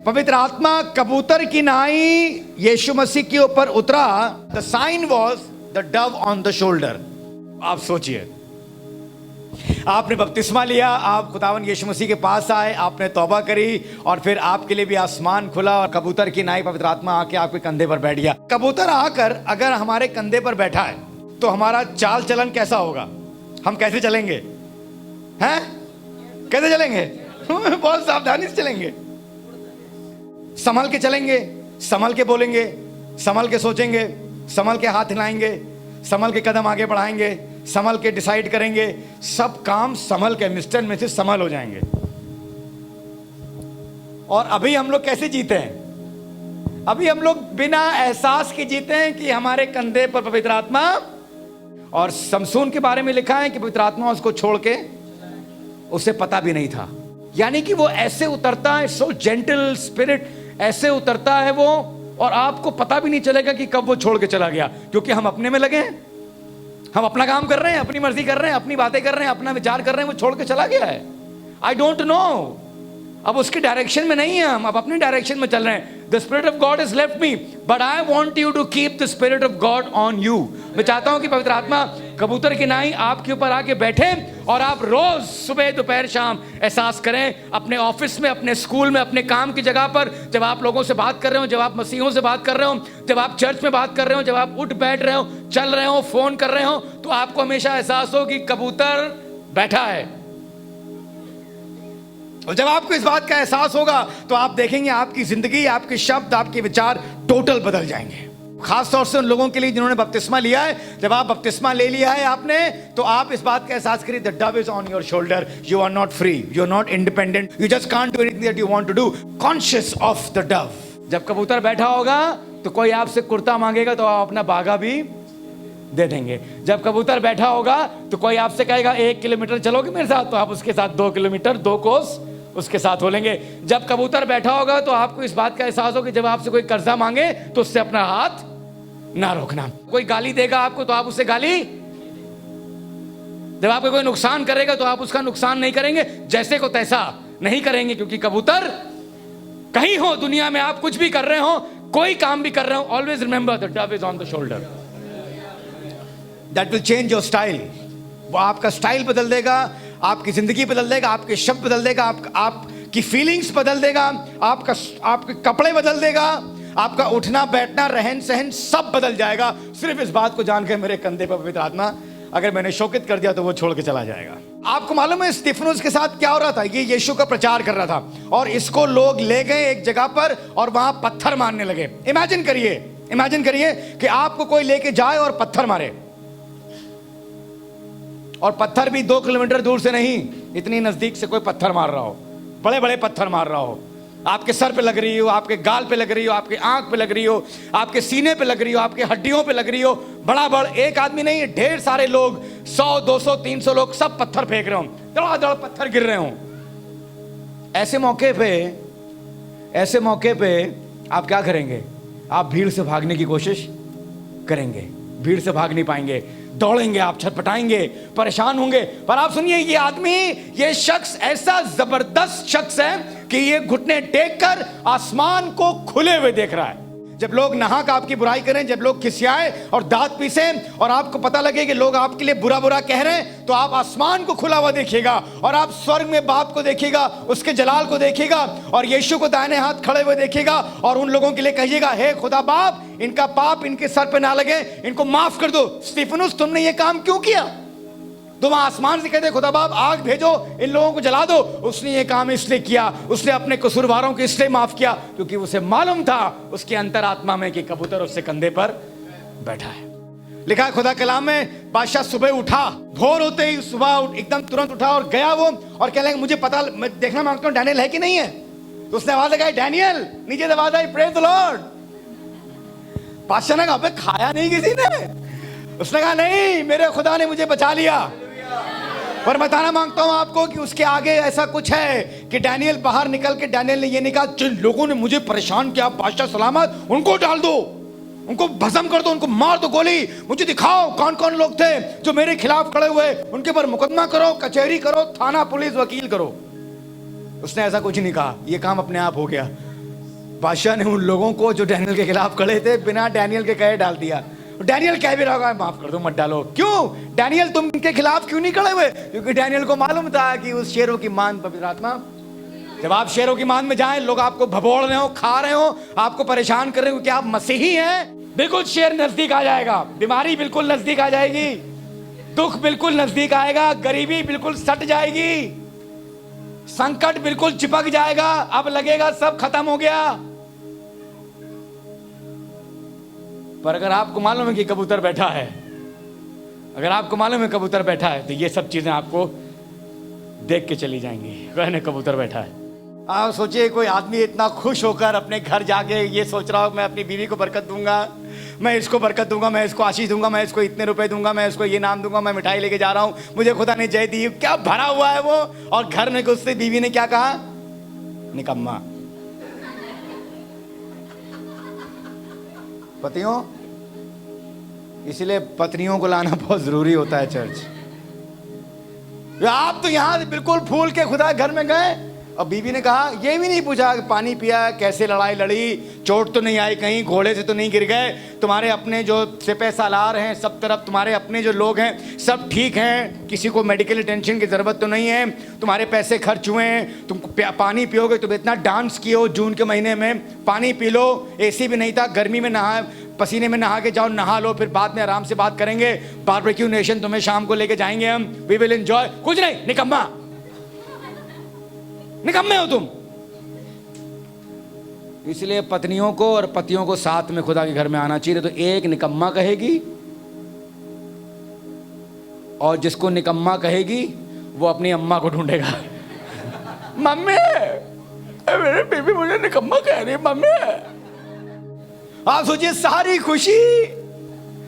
पवित्र आत्मा कबूतर की नाई यीशु मसीह के ऊपर उतरा। The sign was the dove on the shoulder. आप सोचिए, आपने बपतिस्मा लिया, आप खुदावन यीशु मसीह के पास आए, आपने तौबा करी और फिर आपके लिए भी आसमान खुला और कबूतर की नाई पवित्र आत्मा आके आपके कंधे पर बैठ गया। कबूतर आकर अगर हमारे कंधे पर बैठा है तो हमारा चाल चलन कैसा होगा? हम कैसे चलेंगे? हैं? कैसे चलेंगे? बहुत सावधानी से चलेंगे, संभल के चलेंगे, संभल के बोलेंगे, संभल के सोचेंगे, संभल के हाथ हिलाएंगे, संभल के कदम आगे बढ़ाएंगे, संभल के डिसाइड करेंगे। सब काम संभल के, मिस्टर मिसेस संभल हो जाएंगे। और अभी हम लोग कैसे जीते हैं? अभी हम लोग बिना एहसास के जीते हैं कि हमारे कंधे पर पवित्र आत्मा। और समसून के बारे में लिखा है कि पवित्र आत्मा उसको छोड़ के, उसे पता भी नहीं था। यानी कि वो ऐसे उतरता है, सो जेंटल स्पिरिट, ऐसे उतरता है वो, और आपको पता भी नहीं चलेगा कि कब वो छोड़ के चला गया, क्योंकि हम अपने में लगे हैं, हम अपना काम कर रहे हैं, अपनी मर्जी कर रहे हैं, अपनी बातें कर रहे हैं, अपना विचार कर रहे हैं। वो छोड़ के चला गया है। आई डोंट नो, अब उसकी डायरेक्शन में नहीं है, हम अब अपनी डायरेक्शन में चल रहे हैं। The spirit of God is left me, but I want you to keep the spirit of God on you. मैं चाहता हूं कि पवित्र आत्मा कबूतर की नाई आपके ऊपर आके बैठे और आप रोज सुबह दोपहर शाम एहसास करें, अपने ऑफिस में, अपने स्कूल में, अपने काम की जगह पर, जब आप लोगों से बात कर रहे हो, जब आप मसीहों से बात कर रहे हो, जब आप चर्च में बात कर रहे हो, जब आप उठ बैठ रहे हो, चल रहे हो, फोन कर रहे हो, तो आपको हमेशा एहसास हो कि कबूतर बैठा है। और जब आपको इस बात का एहसास होगा तो आप देखेंगे आपकी जिंदगी, आपके शब्द, आपके विचार टोटल बदल जाएंगे। खास तौर से उन लोगों के लिए जिन्होंने बपतिस्मा लिया है। जब आप बपतिस्मा ले लिया है आपने, तो आप इस बात का एहसास करिए, the dove is on your shoulder, you are not free, you are not independent, you just can't do anything that you want to do, conscious of the dove. जब कबूतर बैठा होगा तो कोई आपसे कुर्ता मांगेगा तो आप अपना बागा भी दे देंगे। जब कबूतर बैठा होगा तो कोई आपसे कहेगा 1 किलोमीटर चलोगे मेरे साथ, तो आप उसके साथ 2 किलोमीटर 2 कोस उसके साथ हो लेंगे। जब कबूतर बैठा होगा तो आपको इस बात का एहसास हो कि जब आपसे कोई कर्जा मांगे तो उससे अपना हाथ ना रोकना। कोई गाली देगा आपको तो आप उससे गाली, जब आपको कोई नुकसान करेगा तो आप उसका नुकसान नहीं करेंगे, जैसे को तैसा नहीं करेंगे, क्योंकि कबूतर कहीं हो दुनिया में, आप कुछ भी कर रहे हो, कोई काम भी कर रहे हो, always remember the dove is on the shoulder. That will change your style. वो आपका स्टाइल बदल देगा, आपकी जिंदगी बदल देगा, आपके शब्द बदल देगा, आपकी फीलिंग्स बदल देगा, आपके कपड़े बदल देगा, आपका उठना बैठना रहन सहन सब बदल जाएगा। सिर्फ इस बात को जानकर मेरे कंधे पर पवित्र आत्मा अगर मैंने शौकत कर दिया तो वो छोड़ के चला जाएगा। आपको मालूम है स्तिफनुस के साथ क्या हो रहा था? ये यीशु का प्रचार कर रहा था और इसको लोग ले गए एक जगह पर और वहां पत्थर मारने लगे। इमेजिन करिए कि आपको कोई लेके जाए और पत्थर मारे, और पत्थर भी 2 किलोमीटर दूर से नहीं, इतनी नजदीक से कोई पत्थर मार रहा हो, बड़े बड़े पत्थर मार रहा हो, आपके सर पे लग रही हो, आपके गाल पे लग रही हो, आपके आंख पे लग रही हो, आपके सीने पे लग रही हो, आपके हड्डियों पे लग रही हो, बड़ा बड़ एक आदमी नहीं, ढेर सारे लोग, 100 200 300 लोग सब पत्थर फेंक रहे हो, दड़ा पत्थर गिर रहे हो। ऐसे मौके पे आप क्या करेंगे? आप भीड़ से भागने की कोशिश करेंगे, भीड़ से भाग नहीं पाएंगे, दौड़ेंगे, आप छटपटाएंगे, परेशान होंगे। पर आप सुनिए, ये आदमी, ये शख्स ऐसा जबरदस्त शख्स है कि ये घुटने टेक कर आसमान को खुले हुए देख रहा है। जब लोग नहाक आपकी बुराई करें, जब लोग खिसियाए और दांत पीसे और आपको पता लगे कि लोग आपके लिए बुरा बुरा कह रहे हैं, तो आप आसमान को खुला हुआ देखिएगा और आप स्वर्ग में बाप को देखिएगा, उसके जलाल को देखिएगा और यीशु को दाहिने हाथ खड़े हुए देखिएगा और उन लोगों के लिए कहिएगा, हे खुदा बाप, इनका पाप इनके सर पे ना लगे, इनको माफ कर दो। स्तिफनुस, तुमने ये काम क्यों किया? तुम आसमान से कहते, खुदा बाप आग भेजो, इन लोगों को जला दो। उसने ये काम इसलिए किया, उसने अपने कसूरवारों को इसलिए माफ किया क्योंकि उसे मालूम था उसके अंतरात्मा में कि कबूतर उससे कंधे पर बैठा है। लिखा है खुदा कलाम में, बादशाह सुबह उठा, भोर होते ही सुबह एकदम तुरंत उठा और गया वो और कहने लगा, मुझे पता, मैं देखना मांगता हूं डैनियल है कि नहीं है। तो उसने आवाज लगाई, डैनियल, नीचे आवाज आई, प्रेज द लॉर्ड। बादशाह ने कहा, खाया नहीं किसी ने? उसने कहा, नहीं, मेरे खुदा ने मुझे बचा लिया। पर बताना मांगता हूं आपको कि उसके आगे ऐसा कुछ है कि डैनियल बाहर निकल के डैनियल ने ये नहीं कहा, जिन लोगों ने मुझे परेशान किया बादशाह सलामत, उनको डाल दो, उनको भस्म कर दो, उनको मार दो गोली, मुझे दिखाओ कौन कौन लोग थे जो मेरे खिलाफ खड़े हुए, उनके पर मुकदमा करो, कचहरी करो, थाना पुलिस वकील करो। उसने ऐसा कुछ नहीं कहा, यह काम अपने आप हो गया। बादशाह ने उन लोगों को जो डैनियल के खिलाफ खड़े थे बिना डैनियल के कहे डाल दिया। डैनियल कह भी रहा होगा माफ कर दो, मत डालो। क्यों डैनियल तुम इनके खिलाफ क्यों नहीं खड़े हुए? क्योंकि डैनियल को मालूम था कि उस शेरों की मान, पवित्र आत्मा, जब आप शेरों की मान में जाएं, लोग आपको भभोड़ रहे हो, खा रहे हो, आपको परेशान कर रहे हो कि आप मसीही हैं, बिल्कुल शेर नजदीक आ जाएगा, बीमारी बिल्कुल नजदीक आ जाएगी, दुख बिल्कुल नजदीक आएगा, गरीबी बिल्कुल सट जाएगी, संकट बिल्कुल चिपक जाएगा। अब लगेगा सब खत्म हो गया। पर अगर आपको मालूम है कि कबूतर बैठा है, अगर आपको मालूम है कबूतर बैठा है, तो ये सब चीजें आपको देख के चली जाएंगी। कहने कबूतर बैठा है। आप सोचिए कोई आदमी इतना खुश होकर अपने घर जाके ये सोच रहा हो मैं अपनी बीवी को बरकत दूंगा, मैं इसको बरकत दूंगा, मैं इसको आशीष दूंगा, मैं इसको इतने रुपए दूंगा, मैं इसको ये नाम दूंगा, मैं मिठाई लेके जा रहा हूं, मुझे खुदा ने जय दी। क्या भरा हुआ है वो। और घर में घुसते बीवी ने क्या कहा? निकम्मा। पतियों, इसलिए पत्नियों को लाना बहुत जरूरी होता है चर्च। आप तो यहां बिल्कुल फूल के खुदा घर में गए और बीवी ने कहा, ये भी नहीं पूछा पानी पिया, कैसे लड़ाई लड़ी, चोट तो नहीं आई कहीं, घोड़े से तो नहीं गिर गए, तुम्हारे अपने जो सिपह सालार हैं सब तरफ, तुम्हारे अपने जो लोग हैं सब ठीक हैं, किसी को मेडिकल अटेंशन की ज़रूरत तो नहीं है, तुम्हारे पैसे खर्च हुए हैं, तुम पानी पियोगे, तुम इतना डांस किए हो जून के महीने में, पानी पी लो, एसी भी नहीं था, गर्मी में नहा, पसीने में नहा के जाओ, नहा लो, फिर बाद में आराम से बात करेंगे, बारबेक्यू नेशन तुम्हें शाम को लेके जाएंगे हम, वी विल एंजॉय। कुछ नहीं, निकम्मा, निकम्मे हो तुम। इसलिए पत्नियों को और पतियों को साथ में खुदा के घर में आना चाहिए। तो एक निकम्मा कहेगी और जिसको निकम्मा कहेगी वो अपनी अम्मा को ढूंढेगा। मम्मी, मेरे बेबी मुझे निकम्मा कह रही है मम्मी। आप सोचिए सारी खुशी,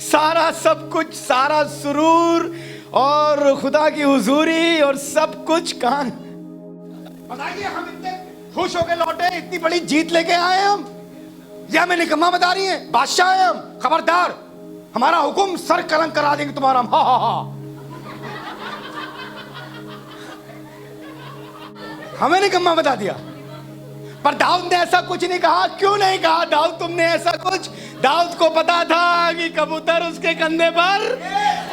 सारा सब कुछ, सारा सुरूर और खुदा की हुजूरी और सब कुछ कहां? बताइए, हम इतने खुश होकर लौटे, इतनी बड़ी जीत लेके आए हम, या हमें निकम्मा बता रही हैं? बादशाह हैं हम, खबरदार, हमारा हुक्म सर कलंक करा देंगे तुम्हारा हम। हा हा हा। हमें निकम्मा बता दिया। पर दाऊद ने ऐसा कुछ नहीं कहा। क्यों नहीं कहा दाऊद तुमने ऐसा कुछ? दाऊद को पता था कि कबूतर उसके कंधे पर,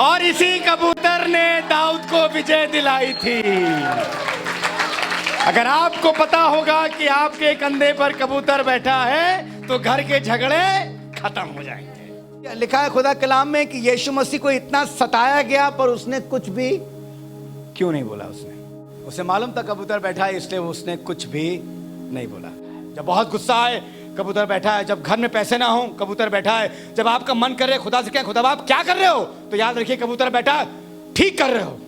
और इसी कबूतर ने दाऊद को विजय दिलाई थी। अगर आपको पता होगा कि आपके कंधे पर कबूतर बैठा है तो घर के झगड़े खत्म हो जाएंगे। लिखा है खुदा कलाम में कि यीशु मसीह को इतना सताया गया पर उसने कुछ भी क्यों नहीं बोला। उसे मालूम था कबूतर बैठा है, इसलिए उसने कुछ भी नहीं बोला। जब बहुत गुस्सा आए, कबूतर बैठा है। जब घर में पैसे ना हो, कबूतर बैठा है। जब आपका मन कर रहे है खुदा से क्या, खुदा आप क्या कर रहे हो, तो याद रखिए कबूतर बैठा, ठीक कर रहे हो।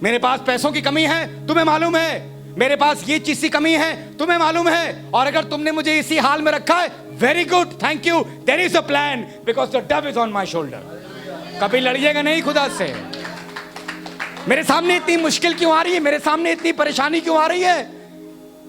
मेरे पास पैसों की कमी है, तुम्हें मालूम है, मेरे पास ये चीज की कमी है, तुम्हें मालूम है, और अगर तुमने मुझे इसी हाल में रखा है, very good, thank you, there is a plan, because the dove is on my shoulder. कभी लड़िएगा नहीं खुदा से। मेरे सामने इतनी मुश्किल क्यों आ रही है, मेरे सामने इतनी परेशानी क्यों आ रही है,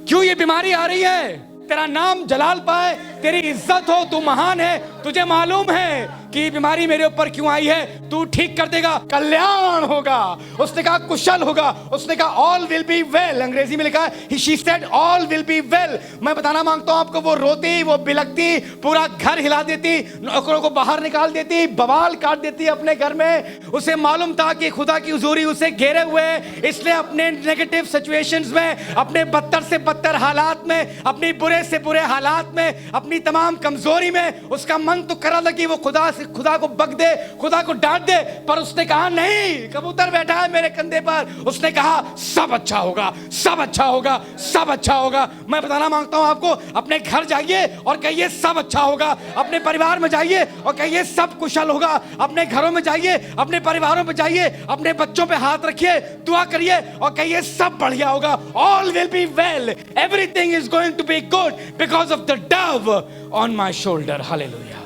क्यों ये बीमारी आ रही है? तेरा नाम जलाल पाए, तेरी इज्जत हो, तू महान है, तुझे मालूम है कि बीमारी मेरे ऊपर क्यों आई है, तू ठीक कर देगा, कल्याण होगा। उसने कहा कुशल होगा, उसने कहा ऑल विल बी वेल। अंग्रेजी में लिखा है she said all will be well. मैं बताना मांगता हूं आपको, वो रोती, वो बिलकती, पूरा घर हिला देती, नौकरों को बाहर निकाल देती, बवाल काट देती अपने घर में। उसे मालूम था कि खुदा की हुजूरी उसे घेरे हुए, इसलिए अपने नेगेटिव सिचुएशंस में, अपने बदतर से बदतर हालात में, अपनी बुरे से बुरे हालात में, अपनी तमाम कमजोरी में उसका मन तो कर रहा था कि वो खुदा को बक दे, खुदा को डांट दे, पर उसने कहा नहीं, कबूतर बैठा है मेरे कंधे पर। उसने कहा सब अच्छा होगा, सब अच्छा होगा, सब अच्छा होगा। मैं बताना मांगता हूं आपको, अपने घर जाइए और कहिए सब अच्छा होगा, अपने परिवार में जाइए और कहिए सब कुशल होगा, अपने घरों में जाइए, अपने परिवारों में जाइए, अपने बच्चों पे हाथ रखिए, दुआ करिए और कहिए सब बढ़िया होगा, all will be well, everything is going to be good because of the dove on my shoulder. Hallelujah.